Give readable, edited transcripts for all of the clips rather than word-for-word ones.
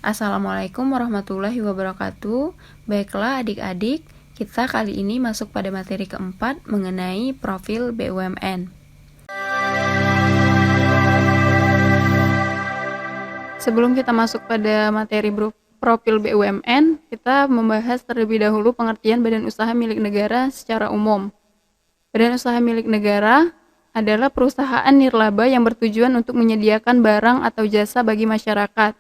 Assalamualaikum warahmatullahi wabarakatuh. Baiklah adik-adik, kita kali ini masuk pada materi keempat mengenai profil BUMN. Sebelum kita masuk pada materi profil BUMN, kita membahas terlebih dahulu pengertian badan usaha milik negara secara umum. Badan usaha milik negara adalah perusahaan nirlaba yang bertujuan untuk menyediakan barang atau jasa bagi masyarakat.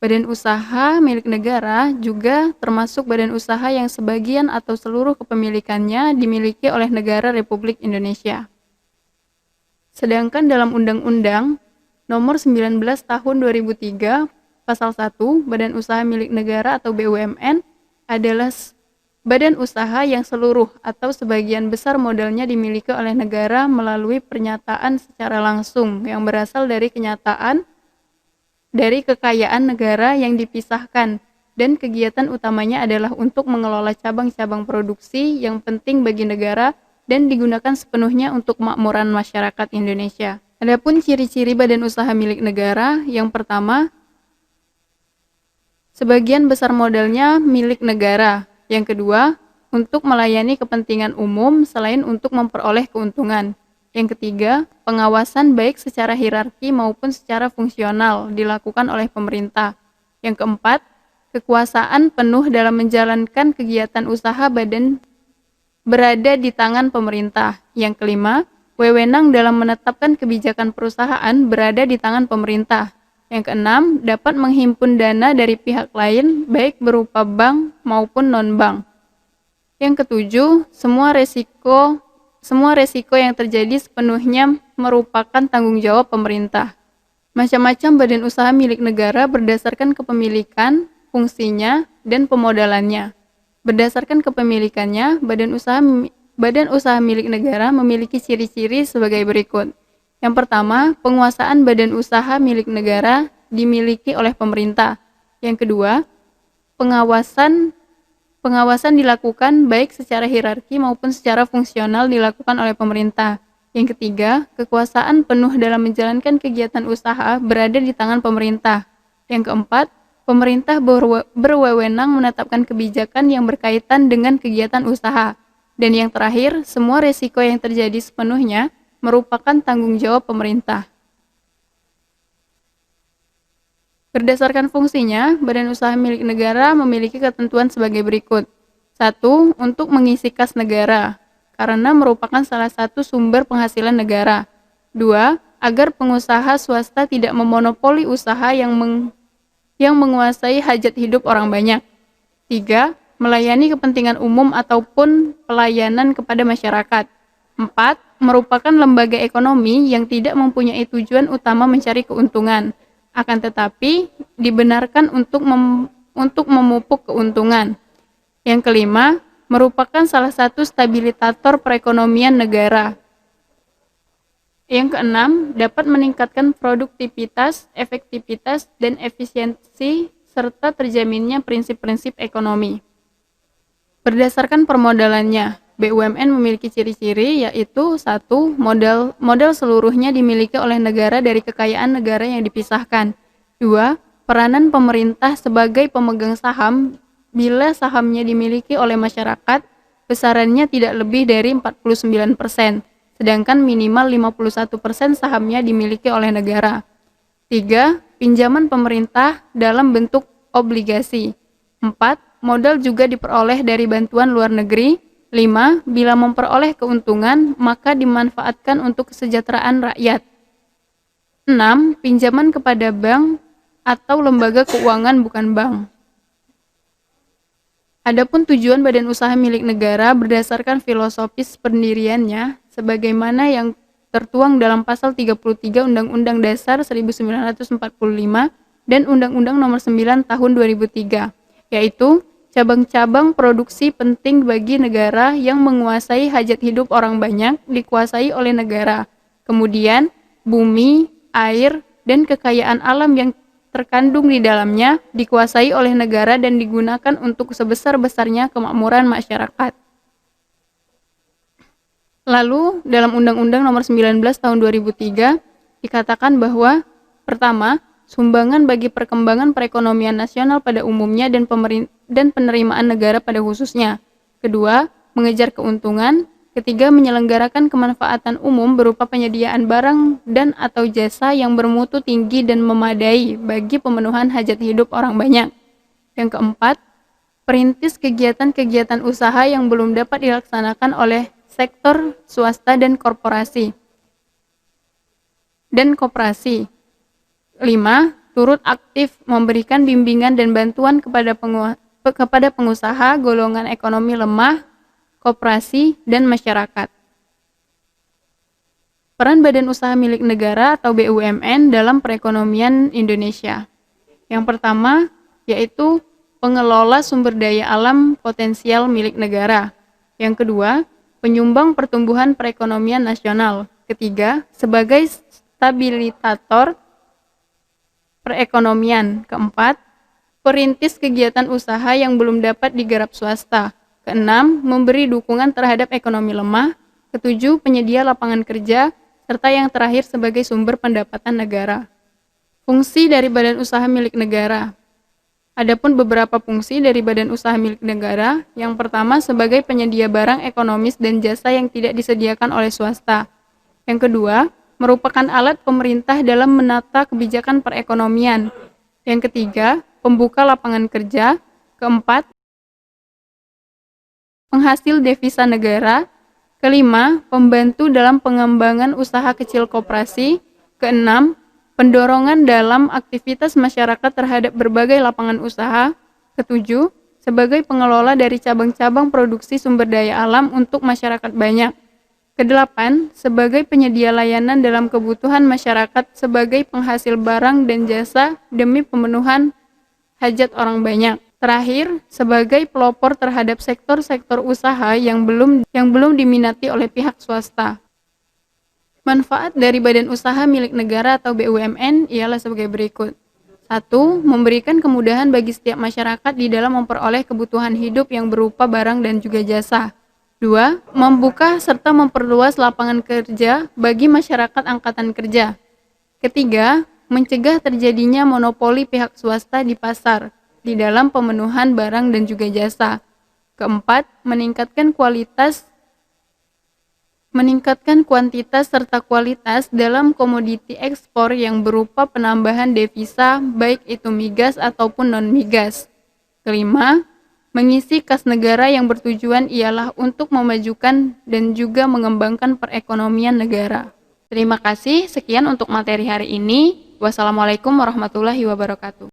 Badan usaha milik negara juga termasuk badan usaha yang sebagian atau seluruh kepemilikannya dimiliki oleh negara Republik Indonesia. Sedangkan dalam Undang-Undang Nomor 19 Tahun 2003, Pasal 1, Badan Usaha Milik Negara atau BUMN adalah badan usaha yang seluruh atau sebagian besar modalnya dimiliki oleh negara melalui pernyataan secara langsung yang berasal dari kekayaan negara yang dipisahkan, dan kegiatan utamanya adalah untuk mengelola cabang-cabang produksi yang penting bagi negara dan digunakan sepenuhnya untuk kemakmuran masyarakat Indonesia. Adapun ciri-ciri badan usaha milik negara, yang pertama, sebagian besar modalnya milik negara. Yang kedua, untuk melayani kepentingan umum selain untuk memperoleh keuntungan. Yang ketiga, pengawasan baik secara hierarki maupun secara fungsional dilakukan oleh pemerintah. Yang keempat, kekuasaan penuh dalam menjalankan kegiatan usaha badan berada di tangan pemerintah. Yang kelima, wewenang dalam menetapkan kebijakan perusahaan berada di tangan pemerintah. Yang keenam, dapat menghimpun dana dari pihak lain baik berupa bank maupun non-bank. Yang ketujuh, semua resiko yang terjadi sepenuhnya merupakan tanggung jawab pemerintah. Macam-macam badan usaha milik negara berdasarkan kepemilikan, fungsinya, dan pemodalannya. Berdasarkan kepemilikannya, badan usaha milik negara memiliki ciri-ciri sebagai berikut. Yang pertama, penguasaan badan usaha milik negara dimiliki oleh pemerintah. Yang kedua, pengawasan dilakukan baik secara hierarki maupun secara fungsional dilakukan oleh pemerintah. Yang ketiga, kekuasaan penuh dalam menjalankan kegiatan usaha berada di tangan pemerintah. Yang keempat, pemerintah berwenang menetapkan kebijakan yang berkaitan dengan kegiatan usaha. Dan yang terakhir, semua resiko yang terjadi sepenuhnya merupakan tanggung jawab pemerintah. Berdasarkan fungsinya, badan usaha milik negara memiliki ketentuan sebagai berikut. 1. Untuk mengisi kas negara, karena merupakan salah satu sumber penghasilan negara. 2. Agar pengusaha swasta tidak memonopoli usaha yang menguasai hajat hidup orang banyak. 3. Melayani kepentingan umum ataupun pelayanan kepada masyarakat. 4. Merupakan lembaga ekonomi yang tidak mempunyai tujuan utama mencari keuntungan, akan tetapi dibenarkan untuk memupuk keuntungan. Yang kelima, merupakan salah satu stabilisator perekonomian negara. Yang keenam, dapat meningkatkan produktivitas, efektivitas, dan efisiensi serta terjaminnya prinsip-prinsip ekonomi. Berdasarkan permodalannya, BUMN memiliki ciri-ciri yaitu 1. Modal seluruhnya dimiliki oleh negara dari kekayaan negara yang dipisahkan. 2. Peranan pemerintah sebagai pemegang saham bila sahamnya dimiliki oleh masyarakat, besarannya tidak lebih dari 49%, sedangkan minimal 51% sahamnya dimiliki oleh negara. 3. Pinjaman pemerintah dalam bentuk obligasi. 4. Modal juga diperoleh dari bantuan luar negeri. 5. Bila memperoleh keuntungan, maka dimanfaatkan untuk kesejahteraan rakyat. 6. Pinjaman kepada bank atau lembaga keuangan bukan bank. Adapun tujuan badan usaha milik negara berdasarkan filosofis pendiriannya, sebagaimana yang tertuang dalam Pasal 33 Undang-Undang Dasar 1945 dan Undang-Undang Nomor 9 Tahun 2003, yaitu cabang-cabang produksi penting bagi negara yang menguasai hajat hidup orang banyak dikuasai oleh negara. Kemudian, bumi, air, dan kekayaan alam yang terkandung di dalamnya dikuasai oleh negara dan digunakan untuk sebesar-besarnya kemakmuran masyarakat. Lalu, dalam Undang-Undang Nomor 19 Tahun 2003 dikatakan bahwa pertama, sumbangan bagi perkembangan perekonomian nasional pada umumnya dan penerimaan negara pada khususnya. Kedua, mengejar keuntungan. Ketiga, menyelenggarakan kemanfaatan umum berupa penyediaan barang dan atau jasa yang bermutu tinggi dan memadai bagi pemenuhan hajat hidup orang banyak. Yang keempat, perintis kegiatan-kegiatan usaha yang belum dapat dilaksanakan oleh sektor swasta dan koperasi. Lima, turut aktif memberikan bimbingan dan bantuan kepada pengusaha, golongan ekonomi lemah, koperasi, dan masyarakat. Peran Badan Usaha Milik Negara atau BUMN dalam perekonomian Indonesia. Yang pertama, yaitu pengelola sumber daya alam potensial milik negara. Yang kedua, penyumbang pertumbuhan perekonomian nasional. Ketiga, sebagai stabilisator perekonomian. Keempat, perintis kegiatan usaha yang belum dapat digarap swasta. Keenam, memberi dukungan terhadap ekonomi lemah. Ketujuh, penyedia lapangan kerja. Serta yang terakhir sebagai sumber pendapatan negara. Fungsi dari badan usaha milik negara. Adapun beberapa fungsi dari badan usaha milik negara, yang pertama sebagai penyedia barang ekonomis dan jasa yang tidak disediakan oleh swasta. Yang kedua, merupakan alat pemerintah dalam menata kebijakan perekonomian. Yang ketiga, pembuka lapangan kerja. Keempat, penghasil devisa negara. Kelima, pembantu dalam pengembangan usaha kecil koperasi. Keenam, pendorongan dalam aktivitas masyarakat terhadap berbagai lapangan usaha. Ketujuh, sebagai pengelola dari cabang-cabang produksi sumber daya alam untuk masyarakat banyak. Kedelapan, sebagai penyedia layanan dalam kebutuhan masyarakat sebagai penghasil barang dan jasa demi pemenuhan hajat orang banyak. Terakhir, sebagai pelopor terhadap sektor-sektor usaha yang belum diminati oleh pihak swasta. Manfaat dari badan usaha milik negara atau BUMN ialah sebagai berikut. 1. Memberikan kemudahan bagi setiap masyarakat di dalam memperoleh kebutuhan hidup yang berupa barang dan juga jasa. 2. Membuka serta memperluas lapangan kerja bagi masyarakat angkatan kerja. Ketiga, mencegah terjadinya monopoli pihak swasta di pasar di dalam pemenuhan barang dan juga jasa. Keempat, meningkatkan kuantitas serta kualitas dalam komoditi ekspor yang berupa penambahan devisa baik itu migas ataupun non-migas. Kelima, mengisi kas negara yang bertujuan ialah untuk memajukan dan juga mengembangkan perekonomian negara. Terima kasih, sekian untuk materi hari ini. Wassalamualaikum warahmatullahi wabarakatuh.